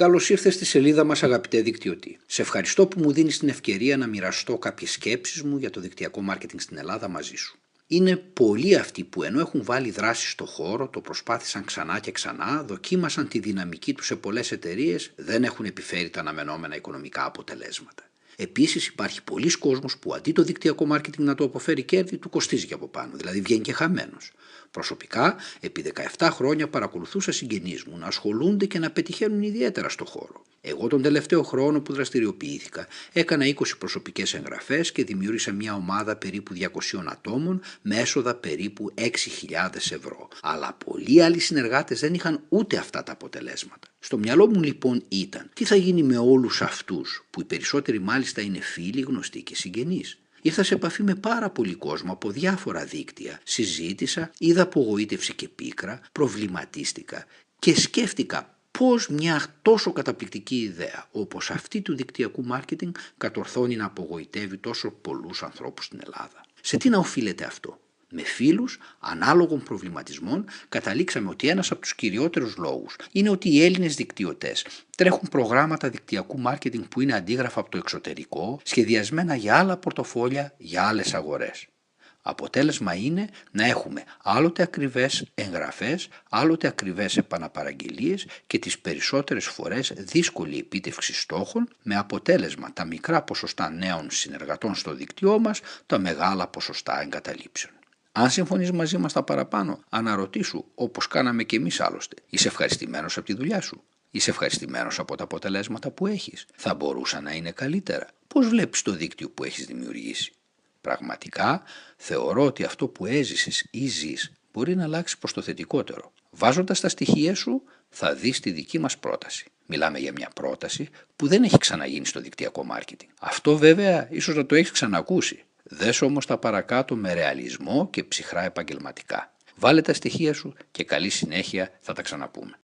Καλώς ήρθες στη σελίδα μας, αγαπητέ δικτυωτή. Σε ευχαριστώ που μου δίνεις την ευκαιρία να μοιραστώ κάποιες σκέψεις μου για το δικτυακό μάρκετινγκ στην Ελλάδα μαζί σου. Είναι πολλοί αυτοί που ενώ έχουν βάλει δράση στο χώρο, το προσπάθησαν ξανά και ξανά, δοκίμασαν τη δυναμική τους σε πολλές εταιρείες, δεν έχουν επιφέρει τα αναμενόμενα οικονομικά αποτελέσματα. Επίσης υπάρχει πολλής κόσμος που αντί το δικτυακό μάρκετινγκ να του αποφέρει κέρδη, του κοστίζει και από πάνω, δηλαδή βγαίνει και χαμένος. Προσωπικά, επί 17 χρόνια παρακολουθούσα συγγενείς μου να ασχολούνται και να πετυχαίνουν ιδιαίτερα στο χώρο. Εγώ τον τελευταίο χρόνο που δραστηριοποιήθηκα έκανα 20 προσωπικές εγγραφές και δημιούργησα μια ομάδα περίπου 200 ατόμων με έσοδα περίπου 6.000 ευρώ. Αλλά πολλοί άλλοι συνεργάτες δεν είχαν ούτε αυτά τα αποτελέσματα. Στο μυαλό μου λοιπόν ήταν τι θα γίνει με όλους αυτούς, που οι περισσότεροι μάλιστα είναι φίλοι, γνωστοί και συγγενείς. Ήρθα σε επαφή με πάρα πολύ κόσμο από διάφορα δίκτυα, συζήτησα, είδα απογοήτευση και πίκρα, προβληματίστηκα και σκέφτηκα πώς μια τόσο καταπληκτική ιδέα όπως αυτή του δικτυακού μάρκετινγκ κατορθώνει να απογοητεύει τόσο πολλούς ανθρώπους στην Ελλάδα. Σε τι να οφείλεται αυτό? Με φίλους ανάλογων προβληματισμών καταλήξαμε ότι ένας από τους κυριότερους λόγους είναι ότι οι Έλληνες δικτυωτές τρέχουν προγράμματα δικτυακού μάρκετινγκ που είναι αντίγραφα από το εξωτερικό, σχεδιασμένα για άλλα πορτοφόλια, για άλλες αγορές. Αποτέλεσμα είναι να έχουμε άλλοτε ακριβές εγγραφές, άλλοτε ακριβές επαναπαραγγελίες και τις περισσότερες φορές δύσκολη επίτευξη στόχων, με αποτέλεσμα τα μικρά ποσοστά νέων συνεργατών στο δίκτυό μας, τα μεγάλα ποσοστά εγκαταλείψεων. Αν συμφωνείς μαζί μας τα παραπάνω, αναρωτήσου, όπως κάναμε και εμείς άλλωστε. Είσαι ευχαριστημένος από τη δουλειά σου? Είσαι ευχαριστημένος από τα αποτελέσματα που έχεις? Θα μπορούσαν να είναι καλύτερα? Πώς βλέπεις το δίκτυο που έχεις δημιουργήσει? Πραγματικά θεωρώ ότι αυτό που έζησες ή ζεις μπορεί να αλλάξει προς το θετικότερο. Βάζοντας τα στοιχεία σου θα δεις τη δική μας πρόταση. Μιλάμε για μια πρόταση που δεν έχει ξαναγίνει στο δικτυακό μάρκετινγκ. Αυτό βέβαια ίσως να το έχεις ξανακούσει. Δες όμως τα παρακάτω με ρεαλισμό και ψυχρά επαγγελματικά. Βάλε τα στοιχεία σου και καλή συνέχεια, θα τα ξαναπούμε.